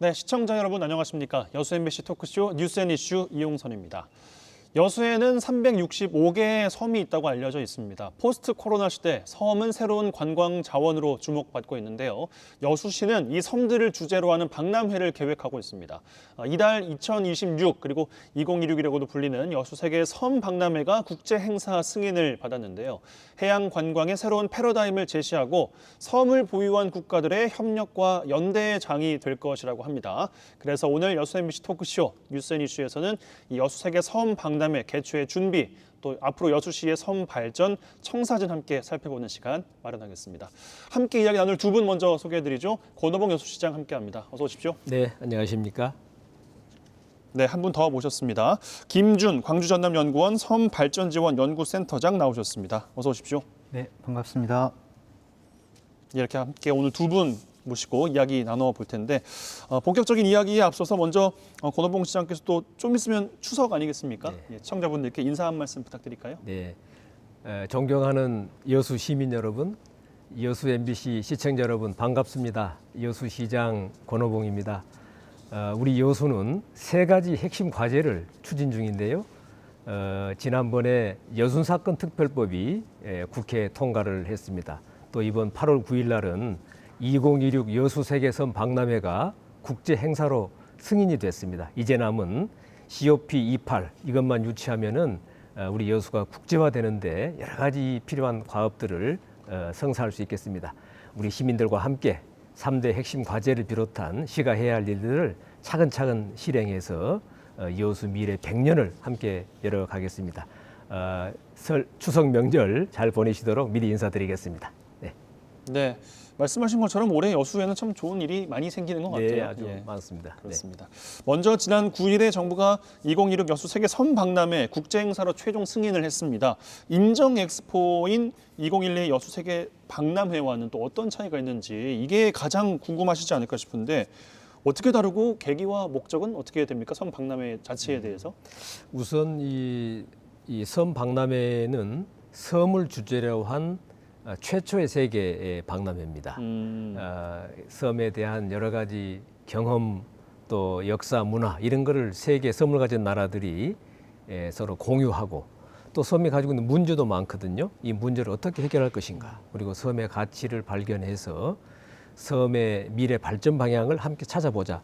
네, 시청자 여러분 안녕하십니까? 여수 MBC 토크쇼 뉴스 앤 이슈 이용선입니다. 여수에는 365개의 섬이 있다고 알려져 있습니다. 포스트 코로나 시대 섬은 새로운 관광 자원으로 주목받고 있는데요. 여수시는 이 섬들을 주제로 하는 박람회를 계획하고 있습니다. 이달 2026 그리고 2026이라고도 불리는 여수 세계 섬 박람회가 국제 행사 승인을 받았는데요. 해양 관광의 새로운 패러다임을 제시하고 섬을 보유한 국가들의 협력과 연대의 장이 될 것이라고 합니다. 그래서 오늘 여수 MBC 토크쇼 뉴스 앤 이슈에서는 이 여수 세계 섬 박람회 개최 준비, 또 앞으로 여수시의 섬 발전, 청사진 함께 살펴보는 시간 마련하겠습니다. 함께 이야기 나눌 두 분 먼저 소개해드리죠. 권오봉 여수시장 함께합니다. 어서 오십시오. 네, 안녕하십니까? 네, 한 분 더 모셨습니다. 김준 광주전남연구원 섬발전지원연구센터장 나오셨습니다. 어서 오십시오. 네, 반갑습니다. 이렇게 함께 오늘 두 분 모시고 이야기 나눠볼 텐데 본격적인 이야기에 앞서서 먼저 권오봉 시장께서 또 좀 있으면 추석 아니겠습니까? 네. 예, 시청자분들께 인사 한 말씀 부탁드릴까요? 네, 존경하는 여수 시민 여러분, 여수 MBC 시청자 여러분 반갑습니다. 여수시장 권오봉입니다. 우리 여수는 세 가지 핵심 과제를 추진 중인데요. 지난번에 여순사건 특별법이 국회 통과를 했습니다. 또 이번 8월 9일 날은 2026 여수 세계섬 박람회가 국제 행사로 승인이 됐습니다. 이제 남은 COP28 이것만 유치하면은 우리 여수가 국제화되는데 여러 가지 필요한 과업들을 성사할 수 있겠습니다. 우리 시민들과 함께 3대 핵심 과제를 비롯한 시가 해야 할 일들을 차근차근 실행해서 여수 미래 100년을 함께 열어가겠습니다. 추석 명절 잘 보내시도록 미리 인사드리겠습니다. 네. 네, 말씀하신 것처럼 올해 여수에는 참 좋은 일이 많이 생기는 것 같아요. 네, 아주 예, 많습니다. 그렇습니다. 먼저 지난 9일에 정부가 2026 여수 세계 섬 박람회 국제 행사로 최종 승인을 했습니다. 인정 엑스포인 2012 여수 세계 박람회와는 또 어떤 차이가 있는지 이게 가장 궁금하시지 않을까 싶은데 어떻게 다르고 계기와 목적은 어떻게 됩니까? 섬 박람회 자체에 대해서? 우선 이 섬 박람회는 섬을 주제로 한 최초의 세계 박람회입니다. 섬에 대한 여러 가지 경험 또 역사 문화 이런 거를 세계 섬을 가진 나라들이 서로 공유하고 또 섬이 가지고 있는 문제도 많거든요. 이 문제를 어떻게 해결할 것인가 그리고 섬의 가치를 발견해서 섬의 미래 발전 방향을 함께 찾아보자.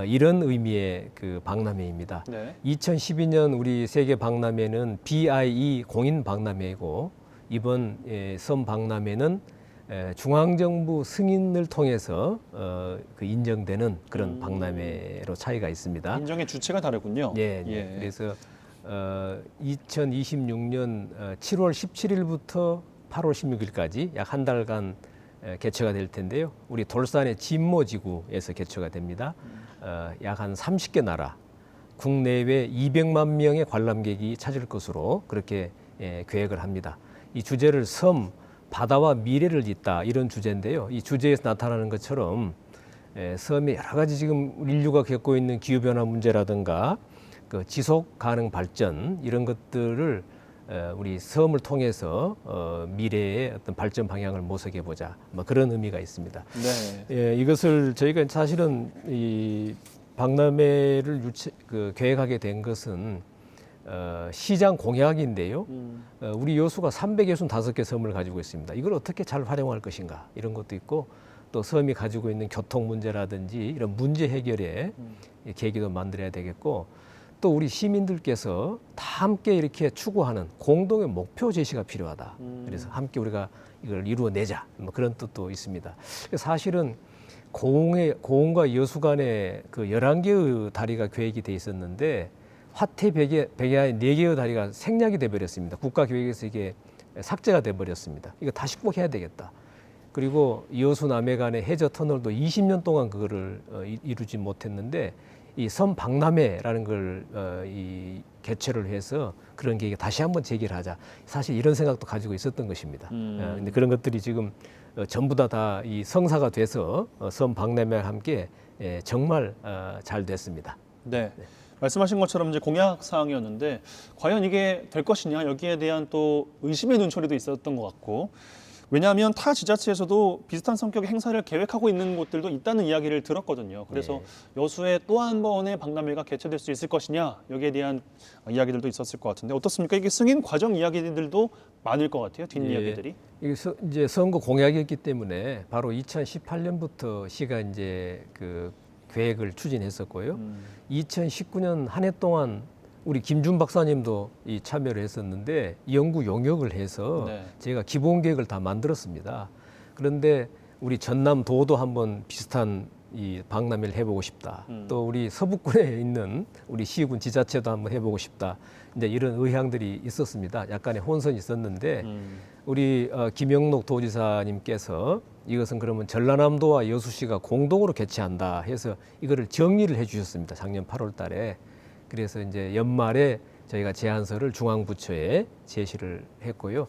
이런 의미의 그 박람회입니다. 네. 2012년 우리 세계 박람회는 BIE 공인 박람회이고 이번 섬 박람회는 중앙정부 승인을 통해서 그 인정되는 그런 박람회로 차이가 있습니다. 인정의 주체가 다르군요. 네, 예. 그래서 2026년 7월 17일부터 8월 16일까지 약 한 달간 개최가 될 텐데요. 우리 돌산의 진모지구에서 개최가 됩니다. 약 한 30개 나라, 국내외 200만 명의 관람객이 찾을 것으로 그렇게 계획을 합니다. 이 주제를 섬, 바다와 미래를 잇다 이런 주제인데요. 이 주제에서 나타나는 것처럼 섬의 여러 가지 지금 인류가 겪고 있는 기후변화 문제라든가 그 지속 가능 발전 이런 것들을 우리 섬을 통해서 미래의 어떤 발전 방향을 모색해 보자. 뭐 그런 의미가 있습니다. 네. 이것을 저희가 사실은 이 박람회를 계획하게 된 것은 시장 공약인데요. 우리 여수가 365개 섬을 가지고 있습니다. 이걸 어떻게 잘 활용할 것인가 이런 것도 있고 또 섬이 가지고 있는 교통 문제라든지 이런 문제 해결에 계기도 만들어야 되겠고 또 우리 시민들께서 다 함께 이렇게 추구하는 공동의 목표 제시가 필요하다. 그래서 함께 우리가 이걸 이루어내자. 뭐 그런 뜻도 있습니다. 사실은 고흥과 여수 간에 그 11개의 다리가 계획이 돼 있었는데 화태 백야의 4개의 다리가 생략이 돼버렸습니다. 국가계획에서 이게 삭제가 돼버렸습니다. 이거 다시 꼭 해야 되겠다. 그리고 여수 남해 간의 해저 터널도 20년 동안 그거를 이루지 못했는데 이 섬 박람회라는 걸 개최를 해서 그런 계획에 다시 한번 제기를 하자. 사실 이런 생각도 가지고 있었던 것입니다. 근데 그런 것들이 지금 전부 다 이 성사가 돼서 섬 박람회와 함께 정말 잘 됐습니다. 네. 말씀하신 것처럼 이제 공약 사항이었는데 과연 이게 될 것이냐 여기에 대한 또 의심의 눈초리도 있었던 것 같고 왜냐하면 타 지자체에서도 비슷한 성격의 행사를 계획하고 있는 곳들도 있다는 이야기를 들었거든요. 그래서 여수에 또 한 번의 박람회가 개최될 수 있을 것이냐 여기에 대한 이야기들도 있었을 것 같은데 어떻습니까? 이게 승인 과정 이야기들도 많을 것 같아요. 뒷이야기들이. 이게 이제 선거 공약이었기 때문에 바로 2018년부터 시가 이제 그 계획을 추진했었고요. 2019년 한 해 동안 우리 김준 박사님도 이 참여를 했었는데 연구 용역을 해서 네. 제가 기본 계획을 다 만들었습니다. 그런데 우리 전남도도 한번 비슷한 이 박람회를 해보고 싶다. 또 우리 서북군에 있는 우리 시군 지자체도 한번 해보고 싶다. 이제 이런 의향들이 있었습니다. 약간의 혼선이 있었는데 우리 김영록 도지사님께서 이것은 그러면 전라남도와 여수시가 공동으로 개최한다 해서 이거를 정리를 해주셨습니다. 작년 8월달에. 그래서 이제 연말에 저희가 제안서를 중앙부처에 제시를 했고요.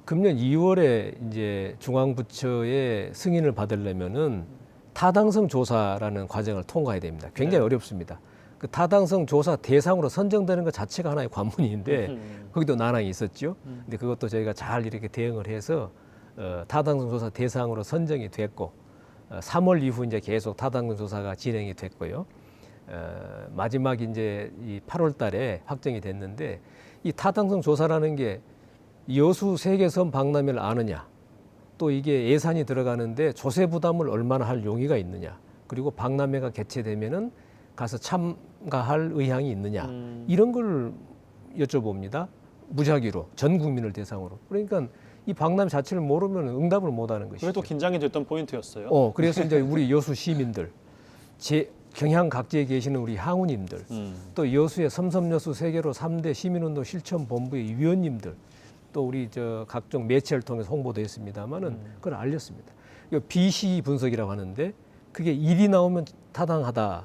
금년 2월에 이제 중앙부처의 승인을 받으려면은 타당성 조사라는 과정을 통과해야 됩니다. 굉장히 어렵습니다. 그 타당성 조사 대상으로 선정되는 것 자체가 하나의 관문인데 거기도 난항이 있었죠. 근데 그것도 저희가 잘 이렇게 대응을 해서 타당성 조사 대상으로 선정이 됐고 3월 이후 이제 계속 타당성 조사가 진행이 됐고요. 마지막 이제 이 8월달에 확정이 됐는데 이 타당성 조사라는 게 여수 세계섬 박람회를 아느냐, 또 이게 예산이 들어가는데 조세 부담을 얼마나 할 용의가 있느냐, 그리고 박람회가 개최되면은 가서 참가할 의향이 있느냐 이런 걸 여쭤봅니다. 무작위로 전 국민을 대상으로. 그러니까 이 박람회 자체를 모르면 응답을 못하는 것이죠. 그게 또 긴장이 됐던 포인트였어요. 그래서 이제 우리 여수 시민들, 경향 각지에 계시는 우리 항우님들, 또 여수의 섬섬여수 세계로 3대 시민운동 실천본부의 위원님들, 또 우리 저 각종 매체를 통해서 홍보도 했습니다만은 그걸 알렸습니다. 이 BC 분석이라고 하는데 그게 1이 나오면 타당하다.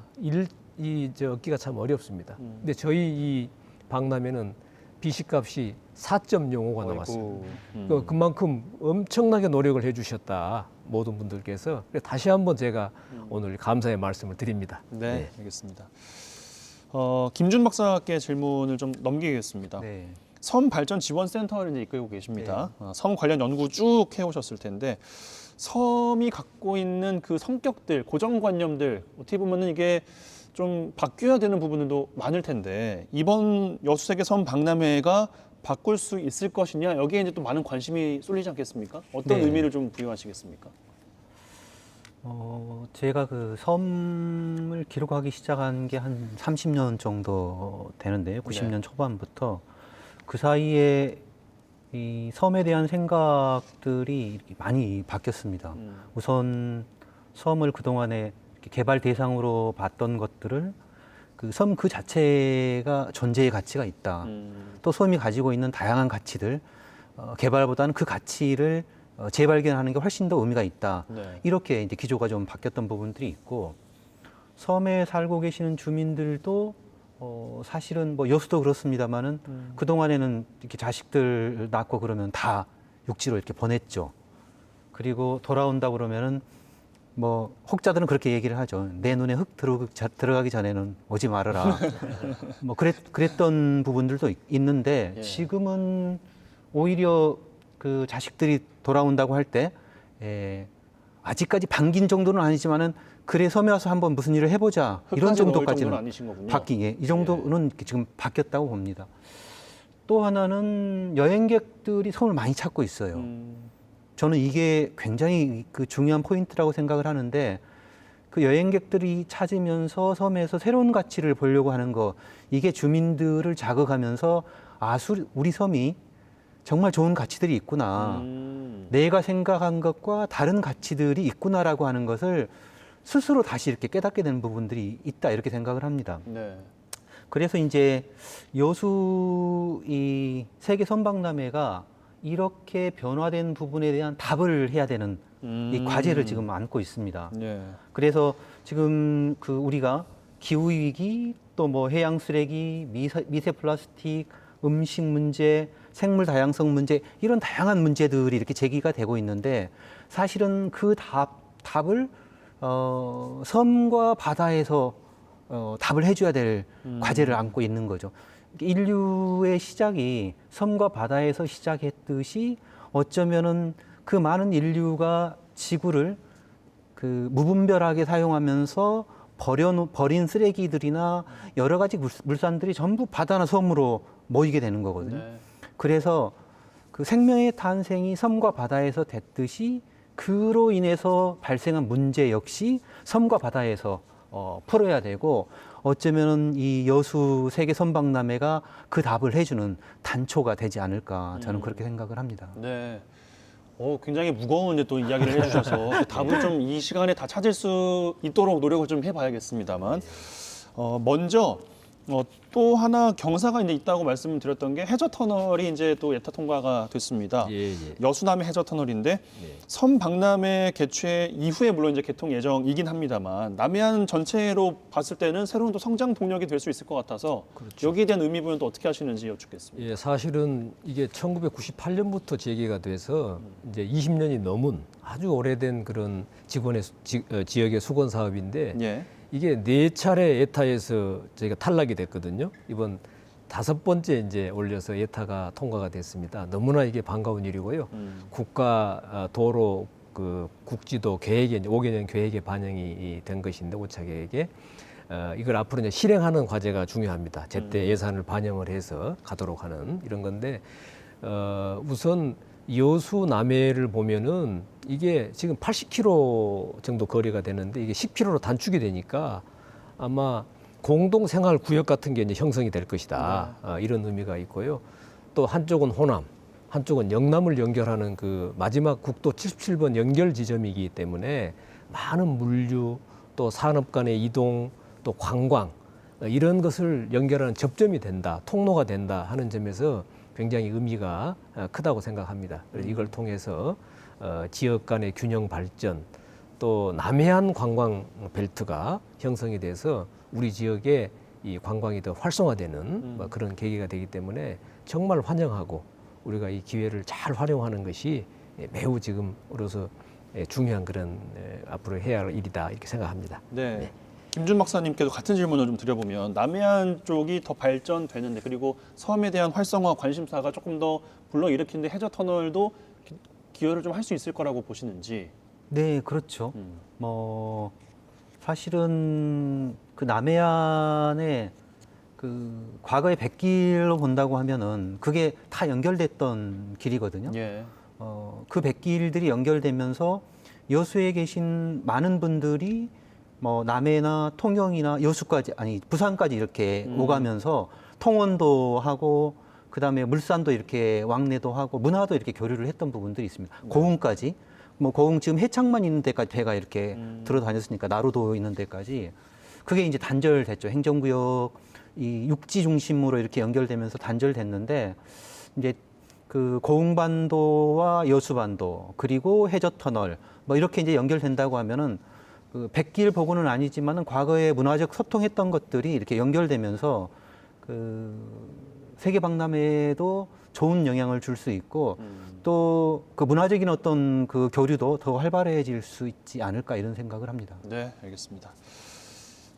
이 얻기가 참 어렵습니다. 근데 저희 이 박람회는 BC 값이 4.05가 나왔어요. 그만큼 엄청나게 노력을 해주셨다. 모든 분들께서. 다시 한번 제가 오늘 감사의 말씀을 드립니다. 네, 알겠습니다. 김준 박사께 질문을 좀 넘기겠습니다. 네. 섬 발전 지원센터를 이제 이끌고 계십니다. 섬 관련 연구 쭉 해오셨을 텐데 섬이 갖고 있는 그 성격들, 고정관념들 어떻게 보면은 이게 좀 바뀌어야 되는 부분들도 많을 텐데 이번 여수세계 섬 박람회가 바꿀 수 있을 것이냐 여기에 이제 또 많은 관심이 쏠리지 않겠습니까? 어떤 네. 의미를 좀 부여하시겠습니까? 제가 그 섬을 기록하기 시작한 게 한 30년 정도 되는데요. 90년 초반부터 그 사이에 이 섬에 대한 생각들이 이렇게 많이 바뀌었습니다. 우선 섬을 그동안에 이렇게 개발 대상으로 봤던 것들을 그 섬 그 자체가 존재의 가치가 있다. 또 섬이 가지고 있는 다양한 가치들, 개발보다는 그 가치를 재발견하는 게 훨씬 더 의미가 있다. 네. 이렇게 이제 기조가 좀 바뀌었던 부분들이 있고, 섬에 살고 계시는 주민들도 사실은 뭐 여수도 그렇습니다만은 그 동안에는 이렇게 자식들 낳고 그러면 다 육지로 이렇게 보냈죠. 그리고 돌아온다 그러면은 뭐 혹자들은 그렇게 얘기를 하죠. 내 눈에 흙 들어가기 전에는 오지 말아라. 뭐 그랬던 부분들도 있는데 예. 지금은 오히려 그 자식들이 돌아온다고 할 때 아직까지 반긴 정도는 아니지만은 그래 섬에 와서 한번 무슨 일을 해보자 이런 정도까지는 아니신 거군요. 이 정도는 지금 바뀌었다고 봅니다. 또 하나는 여행객들이 섬을 많이 찾고 있어요. 저는 이게 굉장히 그 중요한 포인트라고 생각을 하는데 그 여행객들이 찾으면서 섬에서 새로운 가치를 보려고 하는 거 이게 주민들을 자극하면서 우리 섬이 정말 좋은 가치들이 있구나. 내가 생각한 것과 다른 가치들이 있구나라고 하는 것을 스스로 다시 이렇게 깨닫게 되는 부분들이 있다 이렇게 생각을 합니다. 네. 그래서 이제 여수 이 세계 선박람회가 이렇게 변화된 부분에 대한 답을 해야 되는 이 과제를 지금 안고 있습니다. 네. 그래서 지금 그 우리가 기후 위기 또 뭐 해양 쓰레기, 미세 플라스틱, 음식 문제, 생물 다양성 문제 이런 다양한 문제들이 이렇게 제기가 되고 있는데 사실은 그 답을 섬과 바다에서 답을 해줘야 될 과제를 안고 있는 거죠. 인류의 시작이 섬과 바다에서 시작했듯이 어쩌면은 그 많은 인류가 지구를 그 무분별하게 사용하면서 버린 쓰레기들이나 여러 가지 물산들이 전부 바다나 섬으로 모이게 되는 거거든요. 네. 그래서 그 생명의 탄생이 섬과 바다에서 됐듯이 그로 인해서 발생한 문제 역시 섬과 바다에서 풀어야 되고 어쩌면 이 여수 세계 선박람회가 그 답을 해주는 단초가 되지 않을까 저는 그렇게 생각을 합니다. 네. 굉장히 무거운 이제 또 이야기를 해주셔서 그 답을 좀 이 시간에 다 찾을 수 있도록 노력을 좀 해봐야겠습니다만, 먼저 또 하나 경사가 이제 있다고 말씀을 드렸던 게 해저 터널이 이제 또 예타 통과가 됐습니다. 예. 여수남해 해저 터널인데 예. 섬 박람회 개최 이후에 물론 이제 개통 예정이긴 합니다만 남해안 전체로 봤을 때는 새로운 또 성장 동력이 될 수 있을 것 같아서 여기에 대한 의미 부여는 또 어떻게 하시는지 여쭙겠습니다. 예, 사실은 이게 1998년부터 재개가 돼서 이제 20년이 넘은 아주 오래된 그런 지역의 수건 사업인데 예. 이게 4차례 예타에서 저희가 탈락이 됐거든요. 이번 5번째 이제 올려서 예타가 통과가 됐습니다. 너무나 이게 반가운 일이고요. 국가 도로 그 국지도 계획에 이제 5개년 계획에 반영이 된 것인데 5차 계획에 이걸 앞으로 이제 실행하는 과제가 중요합니다. 제때 예산을 반영을 해서 가도록 하는 이런 건데 우선 여수 남해를 보면은 이게 지금 80km 정도 거리가 되는데 이게 10km로 단축이 되니까 아마 공동 생활 구역 같은 게 이제 형성이 될 것이다. 이런 의미가 있고요. 또 한쪽은 호남, 한쪽은 영남을 연결하는 그 마지막 국도 77번 연결 지점이기 때문에 많은 물류, 또 산업 간의 이동, 또 관광 이런 것을 연결하는 접점이 된다, 통로가 된다 하는 점에서 굉장히 의미가 크다고 생각합니다. 그래서 이걸 통해서 지역 간의 균형 발전, 또 남해안 관광 벨트가 형성이 돼서 우리 지역의 이 관광이 더 활성화되는 그런 계기가 되기 때문에 정말 환영하고 우리가 이 기회를 잘 활용하는 것이 매우 지금으로서 중요한 그런 앞으로 해야 할 일이다 이렇게 생각합니다. 네. 김준 박사님께도 같은 질문을 좀 드려보면 남해안 쪽이 더 발전되는데 그리고 섬에 대한 활성화 관심사가 조금 더 불러일으키는데 해저 터널도 기여를 좀 할 수 있을 거라고 보시는지. 네, 그렇죠. 뭐 사실은 그 남해안에 그 과거의 백길로 본다고 하면은 그게 다 연결됐던 길이거든요. 예. 그 백길들이 연결되면서 여수에 계신 많은 분들이 뭐 남해나 통영이나 여수까지 아니 부산까지 이렇게 오가면서 통원도 하고 그다음에 물산도 이렇게 왕래도 하고 문화도 이렇게 교류를 했던 부분들이 있습니다. 고흥까지 뭐 고흥 지금 해창만 있는 데까지 배가 이렇게 들어다녔으니까 나루도 있는 데까지 그게 이제 단절됐죠. 행정구역 이 육지 중심으로 이렇게 연결되면서 단절됐는데 이제 그 고흥반도와 여수반도 그리고 해저터널 뭐 이렇게 이제 연결된다고 하면은 그 백길 보고는 아니지만은 과거에 문화적 소통했던 것들이 이렇게 연결되면서 그 세계 박람회에도 좋은 영향을 줄 수 있고 또 그 문화적인 어떤 그 교류도 더 활발해질 수 있지 않을까 이런 생각을 합니다. 네, 알겠습니다.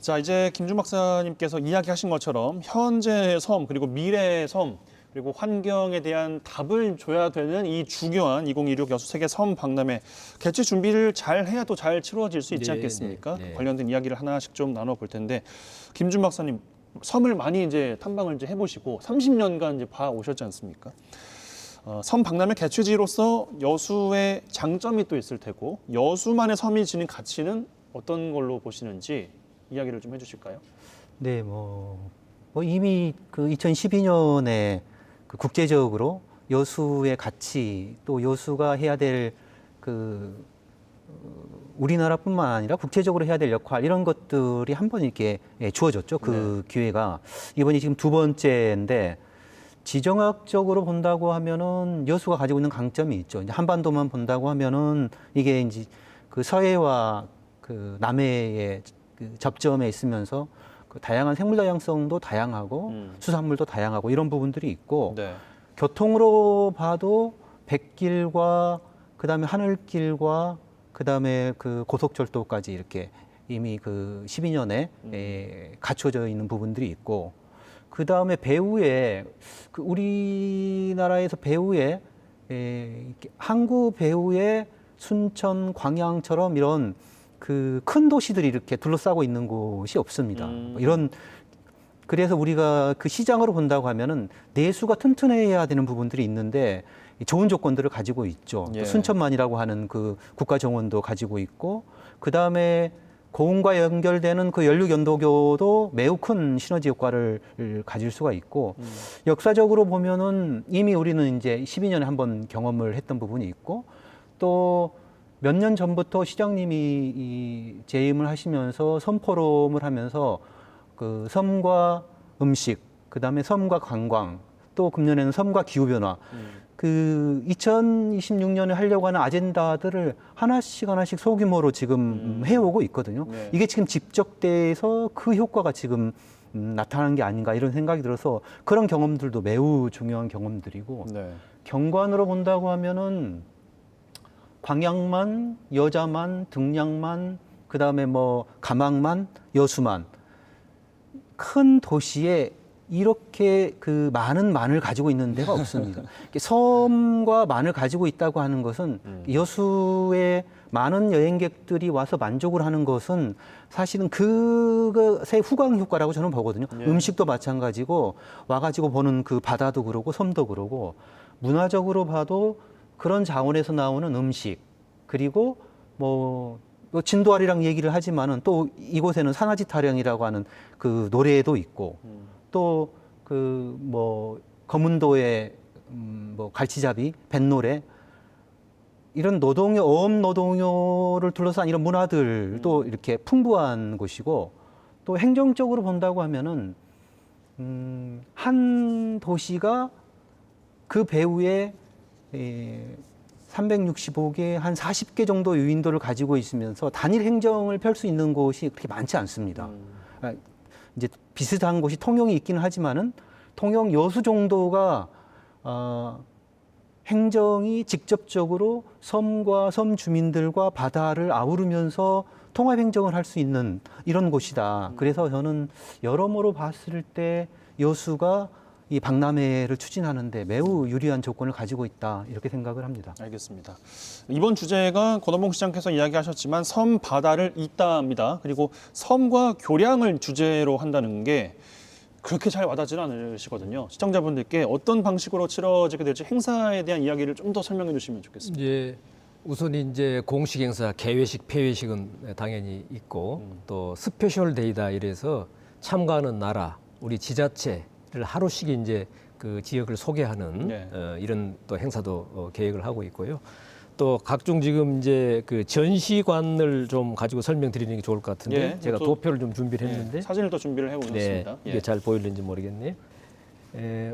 자, 이제 김준 박사님께서 이야기하신 것처럼 현재의 섬 그리고 미래의 섬 그리고 환경에 대한 답을 줘야 되는 이 중요한 2026 여수 세계 섬 박람회 개최 준비를 잘 해야 또 잘 치러질 수 있지 네, 않겠습니까? 네. 관련된 이야기를 하나씩 좀 나눠 볼 텐데 김준 박사님 섬을 많이 이제 탐방을 이제 해보시고 30년간 이제 봐 오셨지 않습니까? 섬 박람회 개최지로서 여수의 장점이 또 있을 테고 여수만의 섬이 지닌 가치는 어떤 걸로 보시는지 이야기를 좀 해주실까요? 네, 뭐 이미 그 2012년에 그 국제적으로 여수의 가치 또 여수가 해야 될 그 우리나라뿐만 아니라 국제적으로 해야 될 역할 이런 것들이 한 번 이렇게 주어졌죠. 그 기회가 이번이 지금 2번째인데 지정학적으로 본다고 하면은 여수가 가지고 있는 강점이 있죠. 이제 한반도만 본다고 하면은 이게 이제 그 서해와 그 남해의 그 접점에 있으면서 그 다양한 생물 다양성도 다양하고 수산물도 다양하고 이런 부분들이 있고 네. 교통으로 봐도 백길과 그다음에 하늘길과 그다음에 그 고속철도까지 이렇게 이미 그 12년에 갖춰져 있는 부분들이 있고 그다음에 배후에 그 우리나라에서 배후에 이렇게 항구 배후에 순천, 광양처럼 이런 그 큰 도시들이 이렇게 둘러싸고 있는 곳이 없습니다. 그래서 우리가 그 시장으로 본다고 하면은 내수가 튼튼해야 되는 부분들이 있는데 좋은 조건들을 가지고 있죠. 예. 또 순천만이라고 하는 그 국가 정원도 가지고 있고, 그 다음에 고흥과 연결되는 그 연륙연도교도 매우 큰 시너지 효과를 가질 수가 있고, 역사적으로 보면은 이미 우리는 이제 12년에 한 번 경험을 했던 부분이 있고, 또 몇 년 전부터 시장님이 이 재임을 하시면서 섬포럼을 하면서 그 섬과 음식, 그 다음에 섬과 관광, 또 금년에는 섬과 기후변화, 그 2026년에 하려고 하는 아젠다들을 하나씩 소규모로 지금 해오고 있거든요. 네. 이게 지금 집적돼서 그 효과가 지금 나타나는 게 아닌가 이런 생각이 들어서 그런 경험들도 매우 중요한 경험들이고, 네. 경관으로 본다고 하면은 광양만, 여자만, 등량만, 그 다음에 뭐 가망만, 여수만, 큰 도시에 이렇게 그 많은 만을 가지고 있는 데가 없습니다. 섬과 만을 가지고 있다고 하는 것은 여수에 많은 여행객들이 와서 만족을 하는 것은 사실은 그것의 후광 효과라고 저는 보거든요. 예. 음식도 마찬가지고 와가지고 보는 그 바다도 그러고 섬도 그러고, 문화적으로 봐도 그런 자원에서 나오는 음식, 그리고 뭐 진도아리랑 얘기를 하지만은 또 이곳에는 산화지 타령이라고 하는 그 노래도 있고, 또 그 뭐 거문도의 뭐 갈치잡이, 뱃노래, 이런 노동요, 어업 노동요를 둘러싼 이런 문화들도 이렇게 풍부한 곳이고, 또 행정적으로 본다고 하면은 한 도시가 그 배후에 365개, 한 40개 정도 유인도를 가지고 있으면서 단일 행정을 펼 수 있는 곳이 그렇게 많지 않습니다. 이제 비슷한 곳이 통영이 있기는 하지만은 통영 여수 정도가 행정이 직접적으로 섬과 섬 주민들과 바다를 아우르면서 통합 행정을 할 수 있는 이런 곳이다. 그래서 저는 여러모로 봤을 때 여수가 이 박람회를 추진하는데 매우 유리한 조건을 가지고 있다, 이렇게 생각을 합니다. 알겠습니다. 이번 주제가 권원봉 시장께서 이야기하셨지만 섬 바다를 잇다입니다. 그리고 섬과 교량을 주제로 한다는 게 그렇게 잘 와닿지는 않으시거든요. 시청자분들께 어떤 방식으로 치러지게 될지 행사에 대한 이야기를 좀 더 설명해 주시면 좋겠습니다. 이제 우선 이제 공식 행사 개회식, 폐회식은 당연히 있고, 또 스페셜 데이다 이래서 참가하는 나라, 우리 지자체를 하루씩 이제 그 지역을 소개하는 네. 이런 또 행사도 계획을 하고 있고요. 또 각종 지금 이제 그 전시관을 좀 가지고 설명드리는 게 좋을 것 같은데, 예, 제가 또- 도표를 좀 준비를 네, 했는데 사진을 또 준비를 해오셨습니다. 네, 이게 잘 보이는지 모르겠네요.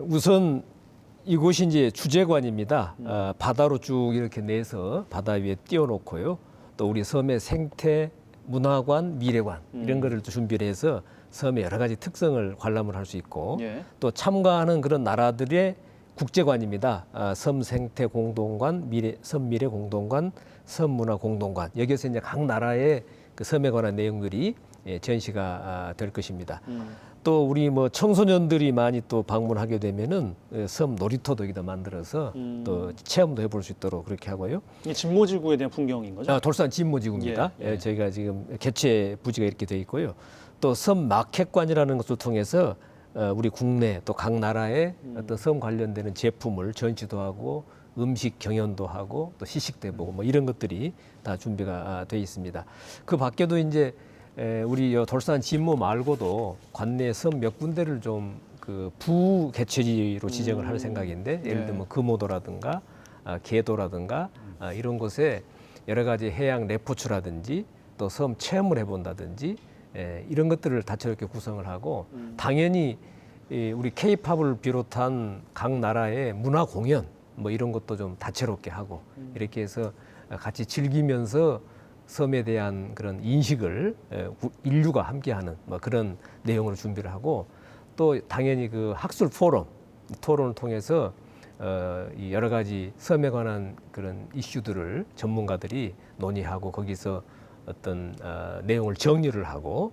우선 이곳이 이제 주제관입니다. 바다로 쭉 이렇게 내서 바다 위에 띄워놓고요. 또 우리 섬의 생태, 문화관, 미래관 이런 거를 또 준비를 해서 섬의 여러 가지 특성을 관람을 할 수 있고, 예. 또 참가하는 그런 나라들의 국제관입니다. 섬 생태 공동관, 섬 미래 공동관, 섬 문화 공동관. 여기서 이제 각 나라의 그 섬에 관한 내용들이 전시가 될 것입니다. 또 우리 뭐 청소년들이 많이 또 방문하게 되면은 섬 놀이터도 여기다 만들어서 또 체험도 해볼 수 있도록 그렇게 하고요. 이게 진모지구에 대한 풍경인 거죠? 돌산 진모지구입니다. 예, 예. 저희가 지금 개최 부지가 이렇게 돼 있고요. 또 섬 마켓관이라는 것을 통해서 우리 국내 또 각 나라의 어떤 섬 관련되는 제품을 전시도 하고 음식 경연도 하고 또 시식도 해보고 뭐 이런 것들이 다 준비가 돼 있습니다. 그 밖에도 이제 우리 돌산 진모 말고도 관내 섬 몇 군데를 좀 그 부 개최지로 지정을 할 생각인데, 예를 네. 들면 금오도라든가 계도라든가 이런 곳에 여러 가지 해양 레포츠라든지 또 섬 체험을 해본다든지 이런 것들을 다채롭게 구성을 하고, 당연히 우리 K-팝을 비롯한 각 나라의 문화 공연 뭐 이런 것도 좀 다채롭게 하고 이렇게 해서 같이 즐기면서 섬에 대한 그런 인식을 인류가 함께하는 뭐 그런 내용으로 준비를 하고, 또 당연히 그 학술 포럼 토론을 통해서 이 여러 가지 섬에 관한 그런 이슈들을 전문가들이 논의하고 거기서 어떤 내용을 정리를 하고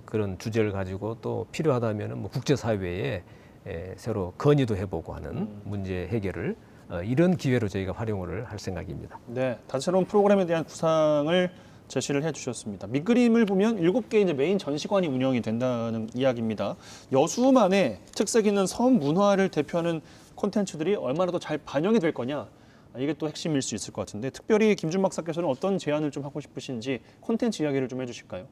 그런 주제를 가지고 또 필요하다면은 뭐 국제사회에 새로 건의도 해보고 하는 문제 해결을 이런 기회로 저희가 활용을 할 생각입니다. 네, 다채로운 프로그램에 대한 구상을 제시를 해주셨습니다. 밑그림을 보면 7개 이제 메인 전시관이 운영이 된다는 이야기입니다. 여수만의 특색 있는 섬 문화를 대표하는 콘텐츠들이 얼마나 더 잘 반영이 될 거냐, 이게 또 핵심일 수 있을 것 같은데, 특별히 김준 박사께서는 어떤 제안을 좀 하고 싶으신지 콘텐츠 이야기를 좀 해주실까요?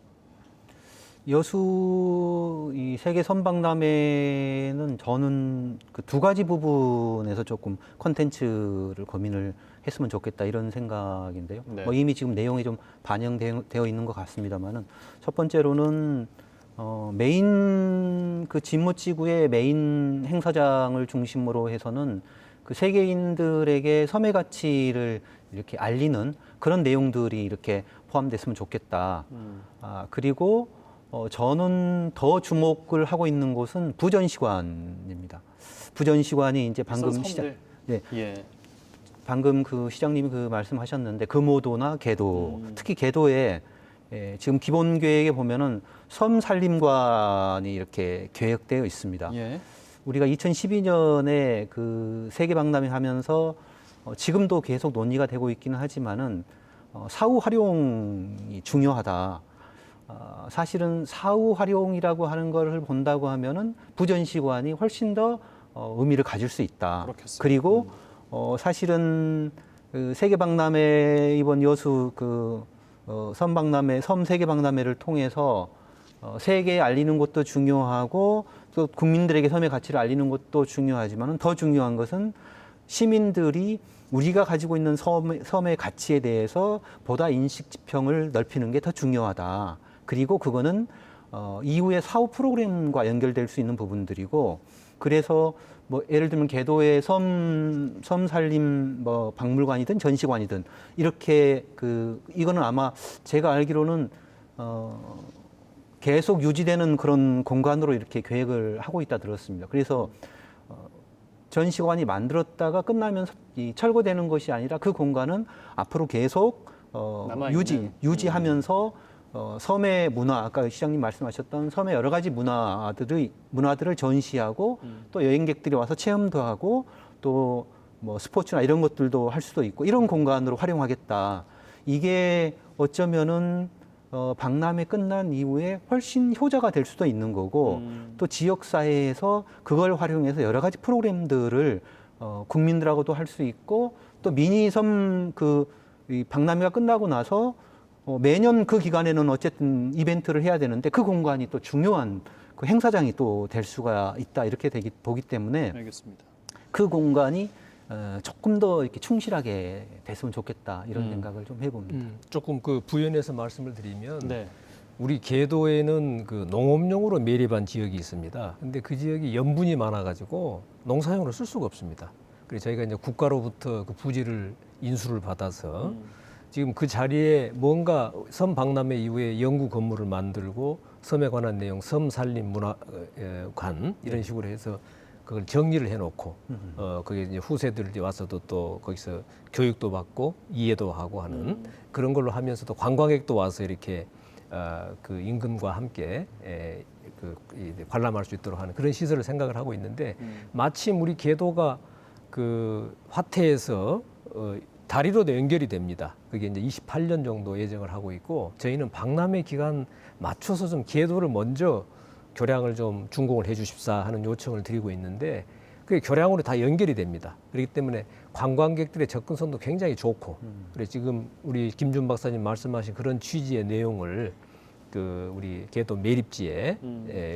여수 이 세계 선박람회는 저는 그 두 가지 부분에서 조금 콘텐츠를 고민을 했으면 좋겠다 이런 생각인데요. 네. 뭐 이미 지금 내용이 좀 반영되어 있는 것 같습니다만은 첫 번째로는 메인 그 진모지구의 메인 행사장을 중심으로 해서는 그 세계인들에게 섬의 가치를 이렇게 알리는 그런 내용들이 이렇게 포함됐으면 좋겠다. 그리고 저는 더 주목을 하고 있는 곳은 부전시관입니다. 부전시관이 이제 방금 예. 방금 그 시장님이 그 말씀하셨는데 금오도나 계도, 특히 계도에 지금 기본 계획에 보면은 섬 산림관이 이렇게 계획되어 있습니다. 예. 우리가 2012년에 그 세계 박람회 하면서 지금도 계속 논의가 되고 있기는 하지만은 사후 활용이 중요하다. 사실은 사후 활용이라고 하는 것을 본다고 하면은 부전시관이 훨씬 더 의미를 가질 수 있다. 그렇겠습니다. 그리고 사실은 그 세계 박람회 이번 여수 그 섬 박람회, 섬 세계 박람회를 통해서 세계에 알리는 것도 중요하고 또 국민들에게 섬의 가치를 알리는 것도 중요하지만은 더 중요한 것은 시민들이 우리가 가지고 있는 섬의 가치에 대해서 보다 인식 지평을 넓히는 게 더 중요하다. 그리고 그거는 이후에 사후 프로그램과 연결될 수 있는 부분들이고, 그래서 뭐 예를 들면 계도의 섬 산림 뭐 박물관이든 전시관이든 이렇게 이거는 아마 제가 알기로는 계속 유지되는 그런 공간으로 이렇게 계획을 하고 있다 들었습니다. 그래서 전시관이 만들었다가 끝나면서 철거되는 것이 아니라 그 공간은 앞으로 계속 유지하면서 섬의 문화, 아까 시장님 말씀하셨던 섬의 여러 가지 문화들을 전시하고 또 여행객들이 와서 체험도 하고 또 뭐 스포츠나 이런 것들도 할 수도 있고 이런 공간으로 활용하겠다. 이게 어쩌면은 박람회 끝난 이후에 훨씬 효자가 될 수도 있는 거고 또 지역사회에서 그걸 활용해서 여러 가지 프로그램들을 국민들하고도 할 수 있고 또 미니섬 이 박람회가 끝나고 나서 매년 그 기간에는 어쨌든 이벤트를 해야 되는데 그 공간이 또 중요한 그 행사장이 또 될 수가 있다 이렇게 보기 때문에 알겠습니다. 그 공간이 조금 더 이렇게 충실하게 됐으면 좋겠다 이런 생각을 좀 해봅니다. 조금 그 부연해서 말씀을 드리면 네. 우리 계도에는 그 농업용으로 매립한 지역이 있습니다. 근데 그 지역이 염분이 많아가지고 농사용으로 쓸 수가 없습니다. 그래서 저희가 이제 국가로부터 그 부지를 인수를 받아서 지금 그 자리에 뭔가 섬 박람회 이후에 연구 건물을 만들고 섬에 관한 내용, 섬 산림 문화관 이런 식으로 해서 그걸 정리를 해놓고 거기 이제 후세들이 와서도 또 거기서 교육도 받고 이해도 하고 하는 그런 걸로 하면서도 관광객도 와서 이렇게 그 임금과 함께 관람할 수 있도록 하는 그런 시설을 생각을 하고 있는데 마침 우리 계도가 그 화태에서 다리로도 연결이 됩니다. 그게 이제 28년 정도 예정을 하고 있고 저희는 박람회 기간 맞춰서 좀 계도를 먼저 교량을 좀 준공을 해 주십사 하는 요청을 드리고 있는데 그게 교량으로 다 연결이 됩니다. 그렇기 때문에 관광객들의 접근성도 굉장히 좋고 그래서 지금 우리 김준 박사님 말씀하신 그런 취지의 내용을 그 우리 계도 매립지에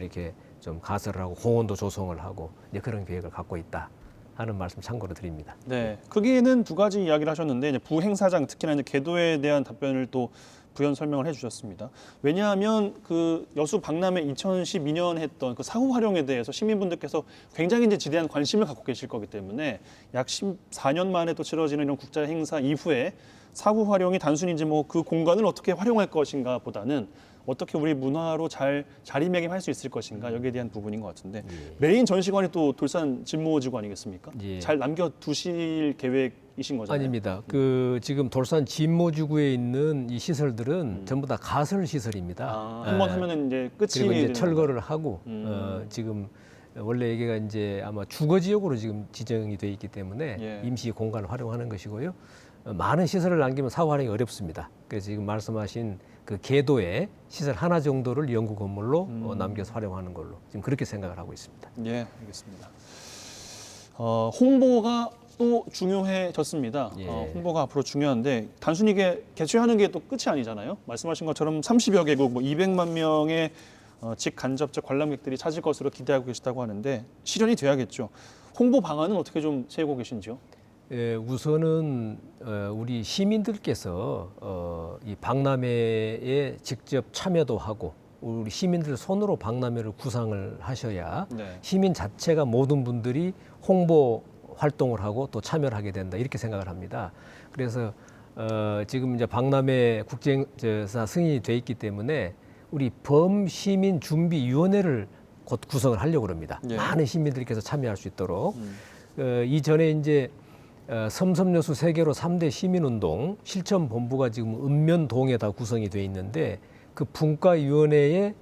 이렇게 좀 가설을 하고 공원도 조성을 하고 이제 그런 계획을 갖고 있다 하는 말씀 참고로 드립니다. 네, 크게는 두 가지 이야기를 하셨는데 이제 부행사장 특히나 이제 계도에 대한 답변을 또 부연 설명을 해주셨습니다. 왜냐하면 그 여수 박람회 2012년 했던 그 사후 활용에 대해서 시민분들께서 굉장히 이제 지대한 관심을 갖고 계실 거기 때문에 약 14년 만에 또 치러지는 이런 국제 행사 이후에 사후 활용이 단순히 이제 뭐 그 공간을 어떻게 활용할 것인가 보다는 어떻게 우리 문화로 잘 자리매김할 수 있을 것인가 여기에 대한 부분인 것 같은데 메인 전시관이 또 돌산 진모지구 아니겠습니까? 예. 잘 남겨두실 계획이신 거잖아요. 아닙니다. 그 지금 돌산 진모지구에 있는 이 시설들은 전부 다 가설 시설입니다. 한번 하면은 이제 끝이 그리고 이제 되는 철거를 하고 음. 지금 원래 여기가 이제 아마 주거 지역으로 지금 지정이 돼 있기 때문에 예. 임시 공간을 활용하는 것이고요. 많은 시설을 남기면 사후 활용이 어렵습니다. 그래서 지금 말씀하신 그 궤도에 시설 하나 정도를 연구 건물로 남겨서 활용하는 걸로 지금 그렇게 생각을 하고 있습니다. 예, 알겠습니다. 홍보가 또 중요해졌습니다. 예. 홍보가 앞으로 중요한데 단순히 이게 개최하는 게 또 끝이 아니잖아요. 말씀하신 것처럼 30여 개국, 뭐 200만 명의 직간접적 관람객들이 찾을 것으로 기대하고 계시다고 하는데 실현이 돼야겠죠. 홍보 방안은 어떻게 좀 세우고 계신지요? 예, 우선은 우리 시민들께서 이 박람회에 직접 참여도 하고 우리 시민들 손으로 박람회를 구상을 하셔야 네. 시민 자체가 모든 분들이 홍보 활동을 하고 또 참여를 하게 된다 이렇게 생각을 합니다. 그래서 지금 이제 박람회 국제행사 승인이 돼 있기 때문에 우리 범시민준비위원회를 곧 구성을 하려고 합니다. 예. 많은 시민들께서 참여할 수 있도록 이전에 이제 섬섬여수 세계로 3대 시민운동 실천본부가 지금 읍면동에 다 구성이 돼 있는데 그 분과위원회에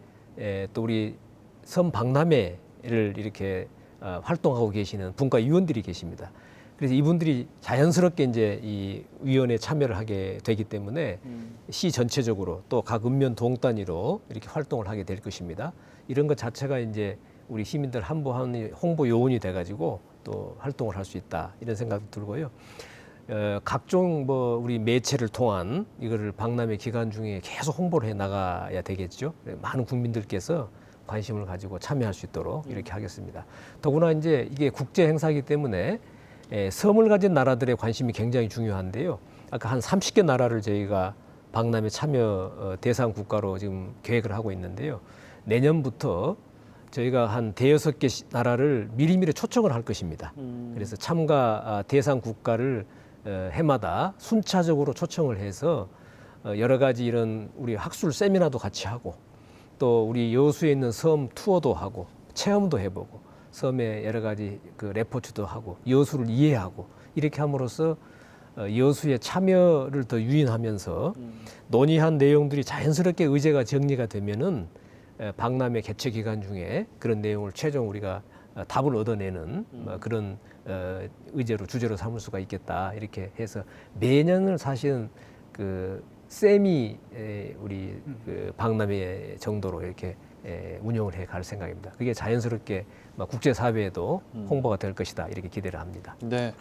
또 우리 섬박람회를 이렇게 활동하고 계시는 분과위원들이 계십니다. 그래서 이분들이 자연스럽게 이제 이 위원회에 참여를 하게 되기 때문에 시 전체적으로 또 각 읍면 동 단위로 이렇게 활동을 하게 될 것입니다. 이런 것 자체가 이제 우리 시민들 한한 홍보 요원이 돼가지고 또 활동을 할 수 있다 이런 생각도 들고요. 각종 뭐 우리 매체를 통한 이거를 박람회 기간 중에 계속 홍보를 해 나가야 되겠죠. 많은 국민들께서 관심을 가지고 참여할 수 있도록 이렇게 하겠습니다. 더구나 이제 이게 국제 행사이기 때문에 섬을 가진 나라들의 관심이 굉장히 중요한데요. 아까 한 30개 나라를 저희가 박람회 참여 대상 국가로 지금 계획을 하고 있는데요. 내년부터 저희가 한 대여섯 개 나라를 미리미리 초청을 할 것입니다. 그래서 참가 대상 국가를 해마다 순차적으로 초청을 해서 여러 가지 이런 우리 학술 세미나도 같이 하고 또 우리 여수에 있는 섬 투어도 하고 체험도 해보고 섬의 여러 가지 그 레포츠도 하고 여수를 이해하고 이렇게 함으로써 여수의 참여를 더 유인하면서 논의한 내용들이 자연스럽게 의제가 정리가 되면은 박람회 개최 기간 중에 그런 내용을 최종 우리가 답을 얻어내는 그런 의제로 주제로 삼을 수가 있겠다 이렇게 해서 매년을 사실은 그 세미 우리 그 박람회 정도로 이렇게 운영을 해 갈 생각입니다. 그게 자연스럽게 국제 사회에도 홍보가 될 것이다 이렇게 기대를 합니다. 네,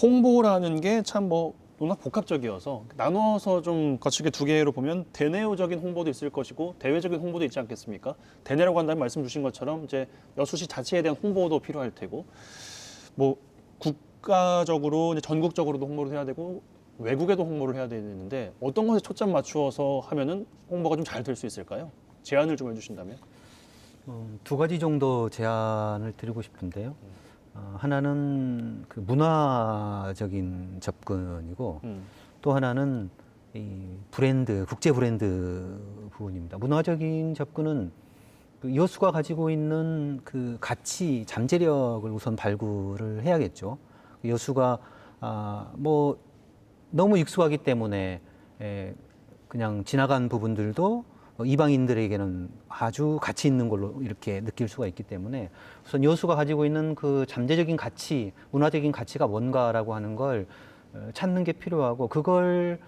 홍보라는 게 참 뭐 워낙 복합적이어서 나눠서 좀 거칠게 두 개로 보면 대내적인 홍보도 있을 것이고 대외적인 홍보도 있지 않겠습니까? 대내라고 한다면 말씀 주신 것처럼 이제 여수시 자체에 대한 홍보도 필요할 테고 뭐 국가적으로 이제 전국적으로도 홍보를 해야 되고 외국에도 홍보를 해야 되는데 어떤 것에 초점 맞추어서 하면은 홍보가 좀 잘 될 수 있을까요? 제안을 좀 해주신다면? 두 가지 정도 제안을 드리고 싶은데요. 하나는 그 문화적인 접근이고 또 하나는 이 브랜드, 국제 브랜드 부분입니다. 문화적인 접근은 그 여수가 가지고 있는 그 가치, 잠재력을 우선 발굴을 해야겠죠. 여수가 뭐 너무 익숙하기 때문에 그냥 지나간 부분들도 이방인들에게는 아주 가치 있는 걸로 이렇게 느낄 수가 있기 때문에 우선 여수가 가지고 있는 그 잠재적인 가치, 문화적인 가치가 뭔가라고 하는 걸 찾는 게 필요하고 그걸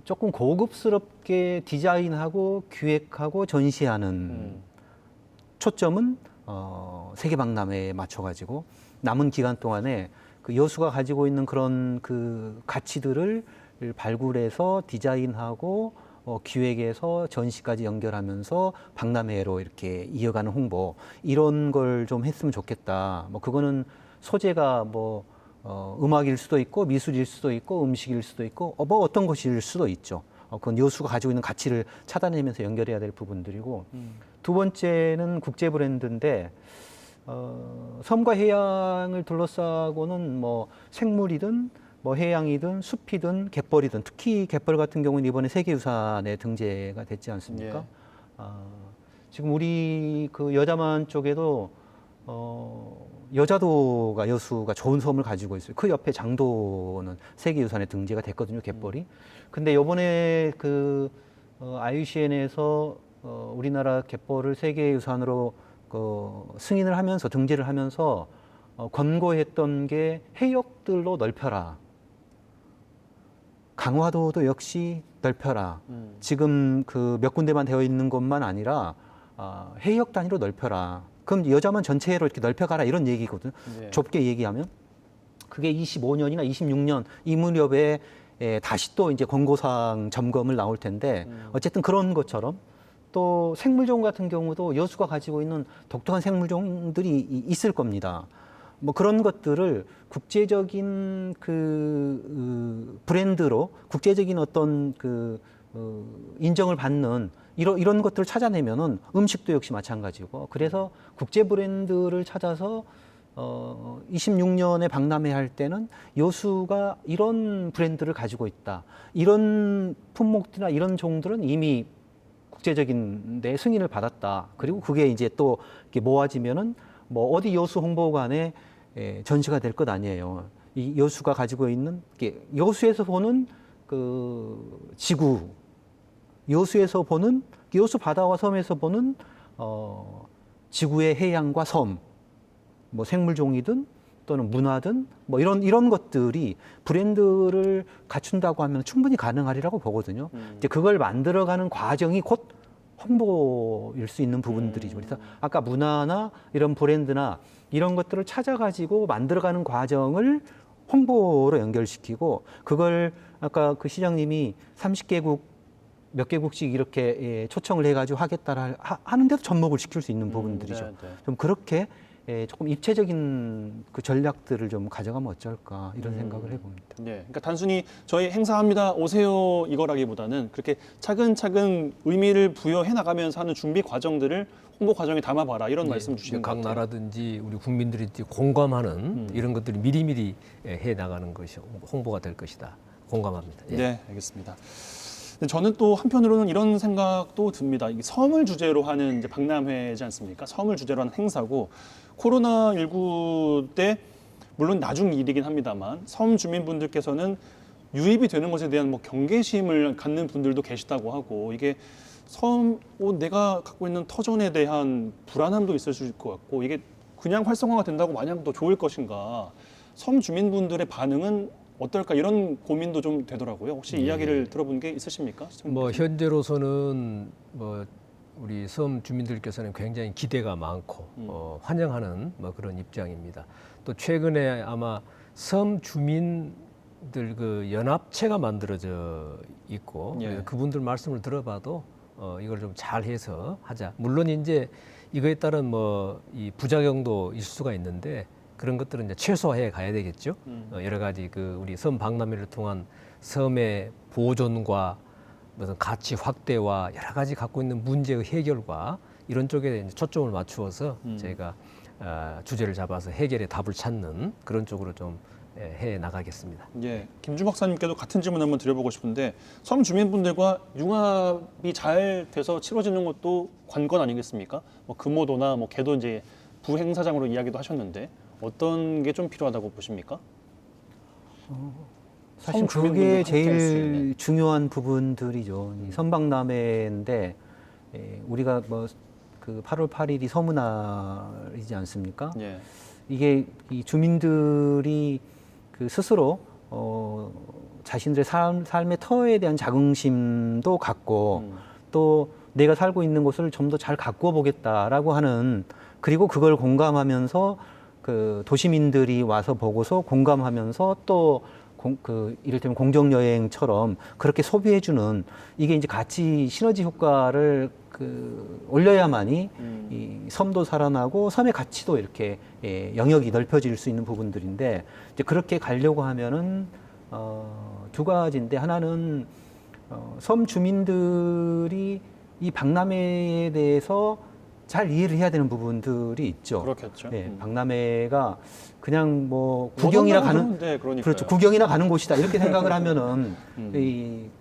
조금 고급스럽게 디자인하고 기획하고 전시하는 초점은 세계박람회에 맞춰가지고 남은 기간 동안에 그 여수가 가지고 있는 그런 그 가치들을 발굴해서 디자인하고 기획해서 전시까지 연결하면서 박람회로 이렇게 이어가는 홍보 이런 걸 좀 했으면 좋겠다. 뭐 그거는 소재가 뭐 음악일 수도 있고 미술일 수도 있고 음식일 수도 있고 뭐 어떤 것일 수도 있죠. 그건 여수가 가지고 있는 가치를 찾아내면서 연결해야 될 부분들이고 두 번째는 국제 브랜드인데 섬과 해양을 둘러싸고는 뭐 생물이든 뭐 해양이든 숲이든 갯벌이든 특히 갯벌 같은 경우는 이번에 세계유산에 등재가 됐지 않습니까? 예. 지금 우리 그 여자만 쪽에도 여자도가 여수가 좋은 섬을 가지고 있어요. 그 옆에 장도는 세계유산에 등재가 됐거든요, 갯벌이. 근데 이번에 그 IUCN에서 우리나라 갯벌을 세계유산으로 승인을 하면서 등재를 하면서 권고했던 게 해역들로 넓혀라. 강화도도 역시 넓혀라. 지금 그 몇 군데만 되어 있는 것만 아니라 해역 단위로 넓혀라. 그럼 여자만 전체로 이렇게 넓혀가라 이런 얘기거든요. 네. 좁게 얘기하면 그게 25년이나 26년 이 무렵에 다시 또 이제 권고사항 점검을 나올 텐데 어쨌든 그런 것처럼 또 생물종 같은 경우도 여수가 가지고 있는 독특한 생물종들이 있을 겁니다. 뭐 그런 것들을 국제적인 그 브랜드로 국제적인 어떤 그 인정을 받는 이런 것들을 찾아내면은 음식도 역시 마찬가지고 그래서 국제 브랜드를 찾아서 26년에 박람회 할 때는 여수가 이런 브랜드를 가지고 있다. 이런 품목들이나 이런 종들은 이미 국제적인 데 승인을 받았다. 그리고 그게 이제 또 이렇게 모아지면은 뭐 어디 여수 홍보관에 전시가 될 것 아니에요. 이 여수가 가지고 있는 여수에서 보는 그 지구, 여수에서 보는 여수 바다와 섬에서 보는 지구의 해양과 섬, 뭐 생물종이든 또는 문화든 뭐 이런 것들이 브랜드를 갖춘다고 하면 충분히 가능하리라고 보거든요. 이제 그걸 만들어가는 과정이 곧 홍보일 수 있는 부분들이죠. 그래서 아까 문화나 이런 브랜드나 이런 것들을 찾아가지고 만들어가는 과정을 홍보로 연결시키고 그걸 아까 그 시장님이 30개국 몇 개국씩 이렇게 초청을 해가지고 하겠다 하는데도 접목을 시킬 수 있는 부분들이죠. 네, 네. 좀 그렇게 조금 입체적인 그 전략들을 좀 가져가면 어쩔까 이런 생각을 해봅니다. 네, 그러니까 단순히 저희 행사합니다 오세요 이거라기보다는 그렇게 차근차근 의미를 부여해 나가면서 하는 준비 과정들을 홍보 과정에 담아봐라 이런 말씀 주시는 것 각 같아요. 나라든지 우리 국민들이 공감하는 이런 것들이 미리미리 해 나가는 것이 홍보가 될 것이다. 공감합니다. 예. 네, 알겠습니다. 근데 저는 또 한편으로는 이런 생각도 듭니다. 이게 섬을 주제로 하는 이제 박람회지 않습니까? 섬을 주제로 하는 행사고 코로나19 때 물론 나중 일이긴 합니다만 섬 주민분들께서는 유입이 되는 것에 대한 뭐 경계심을 갖는 분들도 계시다고 하고 이게 내가 갖고 있는 터전에 대한 불안함도 있을 수 있을 것 같고 이게 그냥 활성화가 된다고 마냥 더 좋을 것인가 섬 주민분들의 반응은 어떨까 이런 고민도 좀 되더라고요. 혹시 이야기를 들어본 게 있으십니까? 뭐 현재로서는 뭐 우리 섬 주민들께서는 굉장히 기대가 많고 환영하는 뭐 그런 입장입니다. 또 최근에 아마 섬 주민들 그 연합체가 만들어져 있고 예. 그분들 말씀을 들어봐도 이걸 좀 잘해서 하자. 물론 이제 이거에 따른 뭐 이 부작용도 있을 수가 있는데 그런 것들은 이제 최소화해 가야 되겠죠. 여러 가지 그 우리 섬 박람회를 통한 섬의 보존과 무슨 가치 확대와 여러 가지 갖고 있는 문제의 해결과 이런 쪽에 이제 초점을 맞추어서 저희가 주제를 잡아서 해결의 답을 찾는 그런 쪽으로 좀 해 나가겠습니다. 예, 김주 박사님께도 같은 질문 한번 드려보고 싶은데 섬 주민분들과 융합이 잘 돼서 치러지는 것도 관건 아니겠습니까? 뭐 금오도나 뭐 개도 이제 부행사장으로 이야기도 하셨는데 어떤 게 좀 필요하다고 보십니까? 사실 섬 주민분들과 그게 함께 할수 제일 있는. 중요한 부분들이죠. 이 선박람회인데 우리가 뭐 그 8월 8일이 서문날이지 않습니까? 예. 이게 이 주민들이 그 스스로 자신들의 삶의 터에 대한 자긍심도 갖고 또 내가 살고 있는 곳을 좀 더 잘 가꾸어 보겠다라고 하는 그리고 그걸 공감하면서 그 도시민들이 와서 보고서 공감하면서 또 이를테면 공정 여행처럼 그렇게 소비해주는 이게 이제 같이 시너지 효과를 올려야만이 이 섬도 살아나고 섬의 가치도 이렇게 영역이 넓혀질 수 있는 부분들인데 이제 그렇게 가려고 하면은 두 가지인데 하나는 섬 주민들이 이 박람회에 대해서 잘 이해를 해야 되는 부분들이 있죠. 그렇겠죠. 예, 박람회가 그냥 뭐 구경이나 가는 그렇죠. 구경이나 가는 곳이다 이렇게 생각을 하면은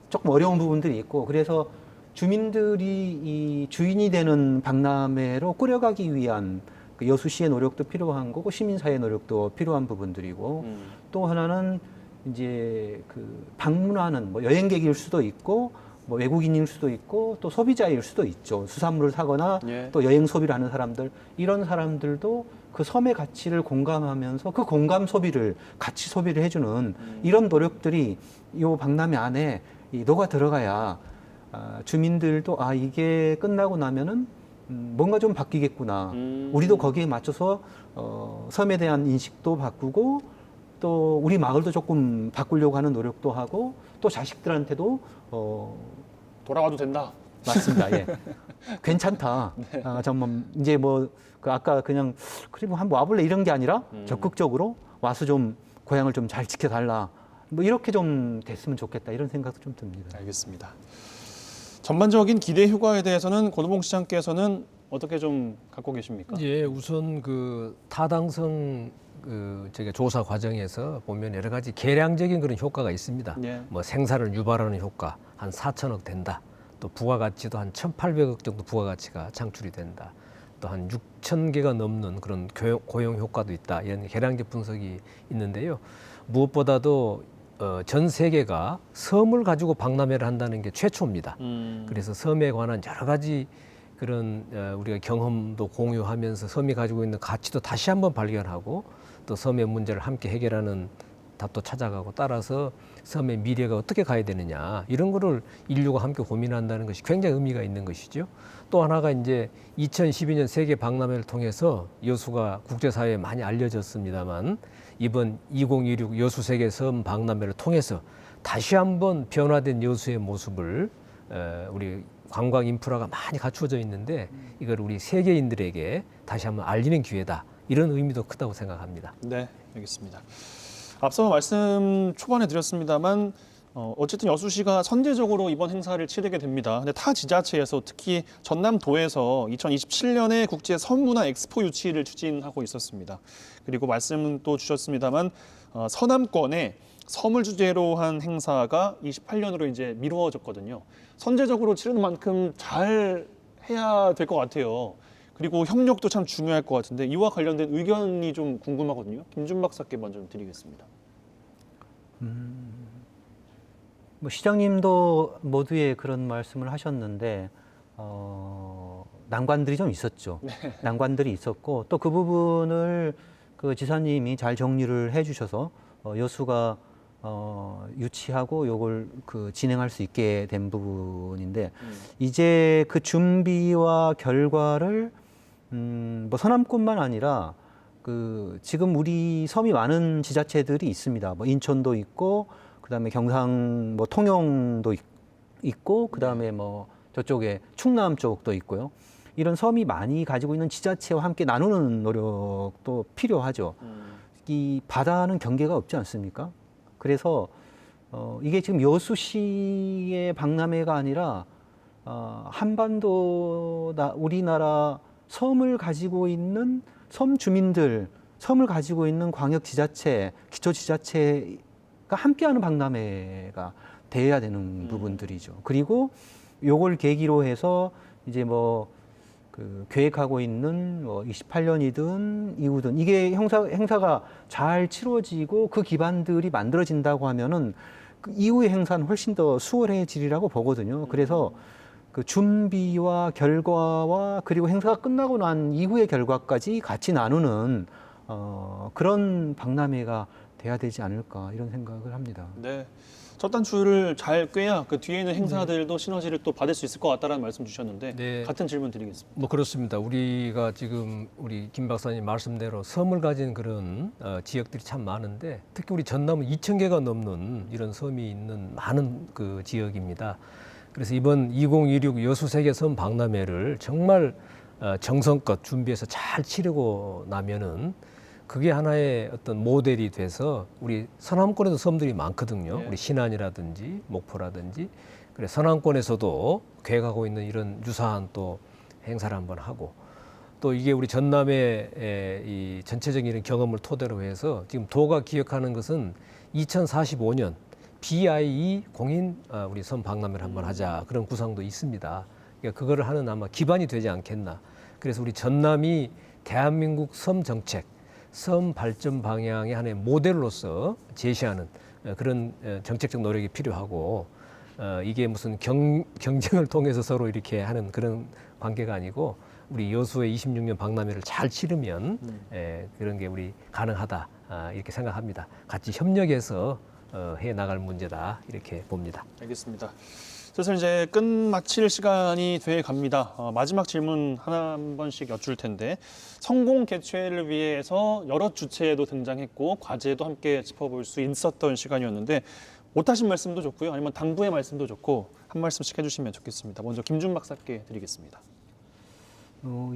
조금 어려운 부분들이 있고 그래서 주민들이 이 주인이 되는 박람회로 꾸려가기 위한 그 여수시의 노력도 필요한 거고 시민사회의 노력도 필요한 부분들이고 또 하나는 이제 그 방문하는 뭐 여행객일 수도 있고 뭐 외국인일 수도 있고 또 소비자일 수도 있죠. 수산물을 사거나 예. 또 여행 소비를 하는 사람들, 이런 사람들도 그 섬의 가치를 공감하면서 그 공감 소비를, 같이 소비를 해주는 이런 노력들이 이 박람회 안에 녹아 들어가야 주민들도 이게 끝나고 나면은 뭔가 좀 바뀌겠구나. 우리도 거기에 맞춰서 섬에 대한 인식도 바꾸고 또 우리 마을도 조금 바꾸려고 하는 노력도 하고 또 자식들한테도 돌아와도 된다. 맞습니다. 예. 괜찮다. 정말 이제 뭐 그 아까 그냥 그래 뭐 한번 와볼래 이런 게 아니라 적극적으로 와서 좀 고향을 좀 잘 지켜달라. 뭐 이렇게 좀 됐으면 좋겠다 이런 생각도 좀 듭니다. 알겠습니다. 전반적인 기대 효과에 대해서는 권오봉 시장께서는 어떻게 좀 갖고 계십니까? 예, 우선 그 타당성 저희가 조사 과정에서 보면 여러 가지 계량적인 그런 효과가 있습니다. 예. 뭐 생산을 유발하는 효과 한 4천억 된다. 또 부가가치도 한 1,800억 정도 부가가치가 창출이 된다. 또 한 6천 개가 넘는 그런 고용 효과도 있다. 이런 계량적 분석이 있는데요. 무엇보다도 전 세계가 섬을 가지고 박람회를 한다는 게 최초입니다. 그래서 섬에 관한 여러 가지 그런 우리가 경험도 공유하면서 섬이 가지고 있는 가치도 다시 한번 발견하고 또 섬의 문제를 함께 해결하는 답도 찾아가고 따라서 섬의 미래가 어떻게 가야 되느냐 이런 거를 인류가 함께 고민한다는 것이 굉장히 의미가 있는 것이죠. 또 하나가 이제 2012년 세계 박람회를 통해서 여수가 국제사회에 많이 알려졌습니다만 이번 2016 여수 세계 섬 박람회를 통해서 다시 한번 변화된 여수의 모습을 우리 관광 인프라가 많이 갖추어져 있는데 이걸 우리 세계인들에게 다시 한번 알리는 기회다. 이런 의미도 크다고 생각합니다. 네, 알겠습니다. 앞서 말씀 초반에 드렸습니다만 어쨌든 여수시가 선제적으로 이번 행사를 치르게 됩니다. 근데 타 지자체에서 특히 전남도에서 2027년에 국제 섬문화 엑스포 유치를 추진하고 있었습니다. 그리고 말씀 또 주셨습니다만 서남권에 섬을 주제로 한 행사가 28년으로 이제 미루어졌거든요. 선제적으로 치르는 만큼 잘 해야 될 것 같아요. 그리고 협력도 참 중요할 것 같은데 이와 관련된 의견이 좀 궁금하거든요. 김준 박사께 먼저 좀 드리겠습니다. 뭐 시장님도 모두의 그런 말씀을 하셨는데 난관들이 좀 있었죠. 난관들이 있었고 또 그 부분을 그 지사님이 잘 정리를 해주셔서 여수가 유치하고 요걸 그 진행할 수 있게 된 부분인데 이제 그 준비와 결과를 뭐 서남권만 아니라 그 지금 우리 섬이 많은 지자체들이 있습니다. 뭐 인천도 있고 그다음에 경상 뭐 통영도 있고 그다음에 뭐 저쪽에 충남 쪽도 있고요. 이런 섬이 많이 가지고 있는 지자체와 함께 나누는 노력도 필요하죠. 이 바다는 경계가 없지 않습니까? 그래서 이게 지금 여수시의 박람회가 아니라 한반도 우리나라 섬을 가지고 있는 섬 주민들, 섬을 가지고 있는 광역 지자체, 기초 지자체가 함께하는 박람회가 돼야 되는 부분들이죠. 그리고 요걸 계기로 해서 이제 뭐 그 계획하고 있는 뭐 28년이든 이후든 이게 행사가 잘 치러지고 그 기반들이 만들어진다고 하면은 그 이후의 행사는 훨씬 더 수월해지리라고 보거든요. 그래서 그 준비와 결과와 그리고 행사가 끝나고 난 이후의 결과까지 같이 나누는 그런 박람회가 돼야 되지 않을까 이런 생각을 합니다. 네. 첫 단추를 잘 꿰야 그 뒤에 있는 행사들도 시너지를 또 받을 수 있을 것 같다라는 말씀 주셨는데 네. 같은 질문 드리겠습니다. 뭐 그렇습니다. 우리가 지금 우리 김 박사님 말씀대로 섬을 가진 그런 지역들이 참 많은데 특히 우리 전남은 2,000개가 넘는 이런 섬이 있는 많은 그 지역입니다. 그래서 이번 2016 여수 세계 섬 박람회를 정말 정성껏 준비해서 잘 치르고 나면은 그게 하나의 어떤 모델이 돼서 우리 서남권에도 섬들이 많거든요. 네. 우리 신안이라든지 목포라든지 그래 서남권에서도 계획하고 있는 이런 유사한 또 행사를 한번 하고 또 이게 우리 전남의 이 전체적인 이런 경험을 토대로 해서 지금 도가 기획하는 것은 2045년 BIE 공인 우리 섬 박람회를 한번 하자 그런 구상도 있습니다. 그러니까 그거를 하는 아마 기반이 되지 않겠나. 그래서 우리 전남이 대한민국 섬 정책, 섬 발전 방향의 하나의 모델로서 제시하는 그런 정책적 노력이 필요하고 이게 무슨 경쟁을 통해서 서로 이렇게 하는 그런 관계가 아니고 우리 여수의 26년 박람회를 잘 치르면 그런 게 우리 가능하다 이렇게 생각합니다. 같이 협력해서 해 나갈 문제다 이렇게 봅니다. 알겠습니다. 그래서 이제 끝마칠 시간이 돼 갑니다. 마지막 질문 한 번씩 여쭐 텐데 성공 개최를 위해서 여러 주체도 등장했고 과제도 함께 짚어볼 수 있었던 시간이었는데 못하신 말씀도 좋고요. 아니면 당부의 말씀도 좋고 한 말씀씩 해주시면 좋겠습니다. 먼저 김준 박사께 드리겠습니다.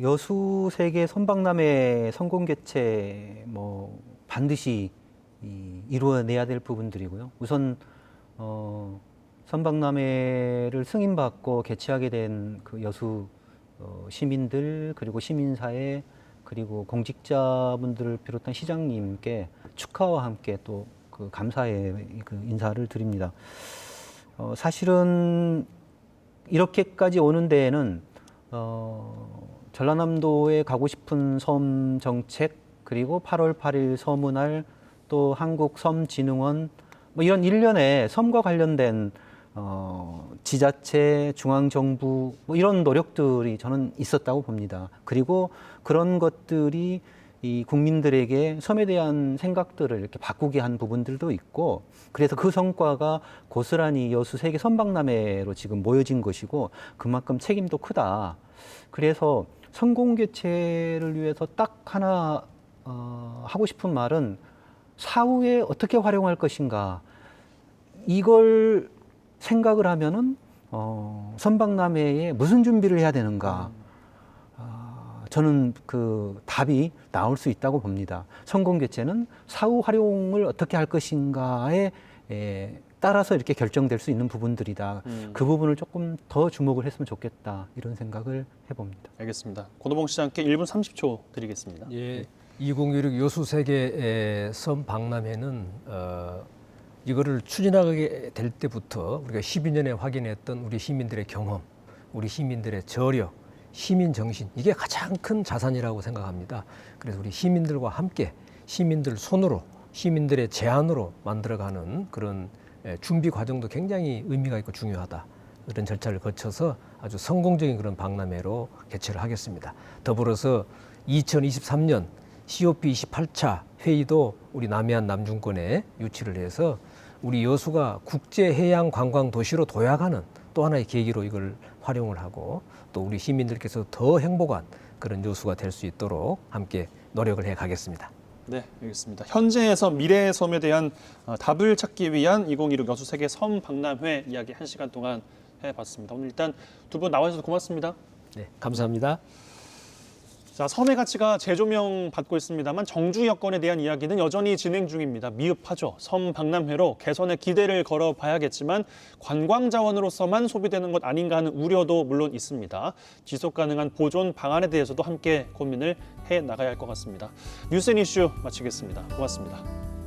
여수 세계 선박람회 성공 개최 반드시 이루어내야 될 부분들이고요. 우선 선박람회를 승인받고 개최하게 된 그 여수 시민들 그리고 시민사회 그리고 공직자분들을 비롯한 시장님께 축하와 함께 또 그 감사의 그 인사를 드립니다. 사실은 이렇게까지 오는 데에는 전라남도에 가고 싶은 섬 정책 그리고 8월 8일 섬은할 또 한국섬진흥원 이런 일련의 섬과 관련된 지자체, 중앙정부 이런 노력들이 저는 있었다고 봅니다. 그리고 그런 것들이 이 국민들에게 섬에 대한 생각들을 이렇게 바꾸게 한 부분들도 있고 그래서 그 성과가 고스란히 여수 세계 선박람회로 지금 모여진 것이고 그만큼 책임도 크다. 그래서 성공 개최를 위해서 딱 하나 하고 싶은 말은 사후에 어떻게 활용할 것인가 이걸 생각을 하면은 선박람회에 무슨 준비를 해야 되는가 저는 그 답이 나올 수 있다고 봅니다. 성공 개최는 사후 활용을 어떻게 할 것인가에 따라서 이렇게 결정될 수 있는 부분들이다. 그 부분을 조금 더 주목을 했으면 좋겠다 이런 생각을 해봅니다. 알겠습니다. 고노봉 시장께 1분 30초 드리겠습니다. 예, 2016 여수 세계 섬 박람회는 이거를 추진하게 될 때부터 우리가 12년에 확인했던 우리 시민들의 경험, 우리 시민들의 저력, 시민 정신 이게 가장 큰 자산이라고 생각합니다. 그래서 우리 시민들과 함께 시민들 손으로 시민들의 제안으로 만들어가는 그런 준비 과정도 굉장히 의미가 있고 중요하다. 그런 절차를 거쳐서 아주 성공적인 그런 박람회로 개최를 하겠습니다. 더불어서 2023년 COP 28차 회의도 우리 남해안 남중권에 유치를 해서 우리 여수가 국제해양 관광 도시로 도약하는 또 하나의 계기로 이걸 활용을 하고 또 우리 시민들께서 더 행복한 그런 여수가 될 수 있도록 함께 노력을 해 가겠습니다. 네, 알겠습니다. 현재에서 미래의 섬에 대한 답을 찾기 위한 2016 여수 세계 섬 박람회 이야기 1시간 동안 해봤습니다. 오늘 일단 두 분 나와주셔서 고맙습니다. 네, 감사합니다. 자, 섬의 가치가 재조명 받고 있습니다만 정주 여건에 대한 이야기는 여전히 진행 중입니다. 미흡하죠. 섬 박람회로 개선에 기대를 걸어봐야겠지만 관광 자원으로서만 소비되는 것 아닌가 하는 우려도 물론 있습니다. 지속 가능한 보존 방안에 대해서도 함께 고민을 해 나가야 할 것 같습니다. 뉴스 앤 이슈 마치겠습니다. 고맙습니다.